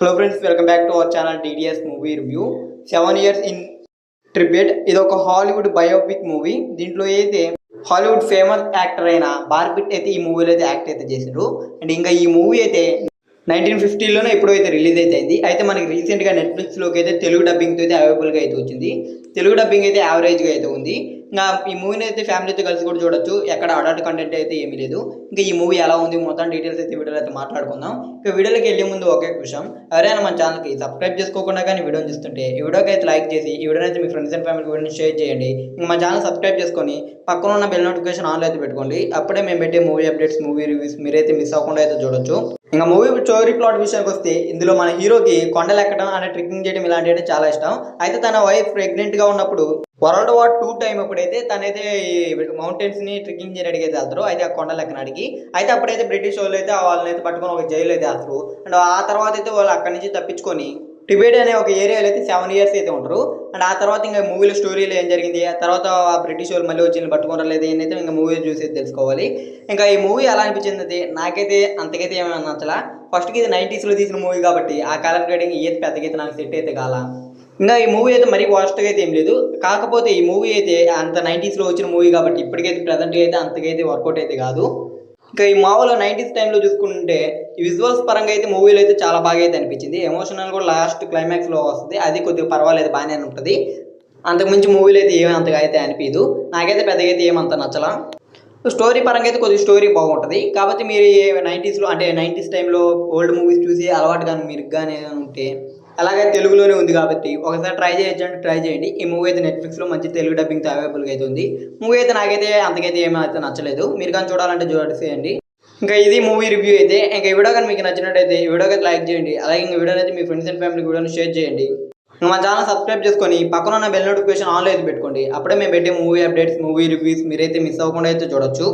Hello friends, welcome back to our channel DDS movie review. 7 years in tribute. ఇది ఒక Hollywood biopic movie. దీంట్లో అయితే Hollywood famous actor అయిన బార్బిట్ అయితే ఈ మూవీలో అయితే యాక్ట్ అయితే చేశారు. అండ్ ఇంకా ఈ మూవీ అయితే 1950లోనే ఎప్పుడో అయితే రిలీజ్ అయితే అయింది. అయితే మనకి రీసెంట్గా నెట్ఫ్లిక్స్లోకి అయితే తెలుగు డబ్బింగ్తో అయితే అవైలబుల్గా అయితే వచ్చింది. తెలుగు డబ్బింగ్ అయితే యావరేజ్గా అయితే ఉంది. ఇంకా ఈ మూవీని అయితే ఫ్యామిలీతో కలిసి కూడా చూడొచ్చు. ఎక్కడ అడల్ట్ కంటెంట్ అయితే ఏమీ లేదు. ఇంకా ఈ మూవీ ఎలా ఉంది మొత్తం డీటెయిల్స్ అయితే వీడియోలో అయితే మాట్లాడుకుందాం. ఇంకా వీడియోలోకి వెళ్ళే ముందు ఒకే విషయం, ఎవరైనా మన ఛానల్కి సబ్స్క్రైబ్ చేసుకోకుండా కానీ వీడియోని చూస్తుంటే ఈ వీడియోకి అయితే లైక్ చేసి ఈ వీడియోని అయితే మీ ఫ్రెండ్స్ అండ్ ఫ్యామిలీ కూడా షేర్ చేయండి. ఇంకా మా ఛానల్ సబ్స్క్రైబ్ చేసుకొని పక్కన ఉన్న బెల్ నోటిఫికేషన్ ఆన్లో అయితే పెట్టుకోండి. అప్పుడే మేము పెట్టే మూవీ అప్డేట్స్, మూవీ రివ్యూస్ మీరైతే మిస్ అవ్వకుండా అయితే చూడొచ్చు. ఇంకా మూవీ స్టోరీ ప్లాట్ విషయానికి వస్తే, ఇందులో మన హీరోకి కొండలు ఎక్కడం అంటే ట్రెక్కింగ్ చేయడం ఇలాంటివి అంటే చాలా ఇష్టం. అయితే తన వైఫ్ ప్రెగ్నెంట్గా ఉన్నప్పుడు వరల్డ్ వార్ 2 టైం అప్పుడైతే తనైతే మౌంటైన్స్ని ట్రెక్కింగ్ చేయడానికి అయితే వెళ్తారు. అయితే ఆ కొండలు ఎక్కడానికి అయితే అప్పుడైతే బ్రిటిష్ వాళ్ళు అయితే వాళ్ళని అయితే పట్టుకొని ఒక జైలు అయితే వేస్తారు. అండ్ ఆ తర్వాత అయితే వాళ్ళు అక్కడి నుంచి తప్పించుకొని టిబెట్ అనే ఒక ఏరియాలో అయితే 7 years అయితే ఉంటారు. అండ్ ఆ తర్వాత ఇంకా మూవీలో స్టోరీలో ఏం జరిగింది, ఆ తర్వాత ఆ బ్రిటిష్ వాళ్ళు మళ్ళీ వచ్చి పట్టుకోవడం లేదు ఏంటైతే ఇంకా మూవీ చూసి తెలుసుకోవాలి. ఇంకా ఈ మూవీ ఎలా అనిపించింది నాకైతే అంతకైతే ఏమైనా నచ్చలా. ఫస్ట్కి ఇది 90sలో తీసిన మూవీ కాబట్టి ఆ కలర్ గ్రేడింగ్ ఏది పెద్దగైతే నాకు సెట్ అయితే కాలా. ఇంకా ఈ మూవీ అయితే మరీ వర్స్ట్గా అయితే ఏం లేదు. కాకపోతే ఈ మూవీ అయితే అంత 90sలో వచ్చిన మూవీ కాబట్టి ఇప్పటికైతే ప్రజెంట్గా అయితే అంతకైతే వర్కౌట్ అయితే కాదు. ఇంకా ఈ మామూలుగా 90s టైంలో చూసుకుంటే ఈ విజువల్స్ పరంగా అయితే మూవీలో అయితే చాలా బాగా అయితే అనిపించింది. ఎమోషనల్ కూడా లాస్ట్ క్లైమాక్స్లో వస్తుంది, అది కొద్దిగా పర్వాలేదు, బాగానే ఉంటుంది. అంతకుమించి మూవీలో అయితే ఏమీ అంతగా అయితే అనిపించదు. నాకైతే పెద్దగా అయితే ఏమంత నచ్చలా. స్టోరీ పరంగా అయితే కొద్దిగా స్టోరీ బాగుంటుంది. కాబట్టి మీరు 90sలో అంటే 90s టైంలో ఓల్డ్ మూవీస్ చూసి అలవాటు కానీ మీరు కానీ ఉంటే అలాగే తెలుగులోనే ఉంది కాబట్టి ఒకసారి ట్రై ట్రై చేయండి. ఈ మూవీ అయితే నెట్ఫ్లిక్స్లో మంచి తెలుగు డబ్బింగ్తో అవైలబుల్గా అయితే ఉంది. మూవీ అయితే నాకైతే అంతకైతే ఏమైతే నచ్చలేదు. మీరు కానీ చూడాలంటే చూసేయండి. ఇంకా ఇది మూవీ రివ్యూ అయితే. ఇంకా ఈ వీడియో కానీ మీకు నచ్చినట్టయితే ఈ వీడియోకి అయితే లైక్ చేయండి. అలాగే ఇంకా వీడియోని అయితే మీ ఫ్రెండ్స్ అండ్ ఫ్యామిలీ వీడియోని షేర్ చేయండి. మా ఛానల్ సబ్స్క్రైబ్ చేసుకొని పక్కన ఉన్న బెల్ నోటిఫికేషన్ ఆన్లో అయితే పెట్టుకోండి. అప్పుడే మేము పెట్టే మూవీ అప్డేట్స్, మూవీ రివ్యూస్ మీరైతే మిస్ అవ్వకుండా అయితే చూడొచ్చు.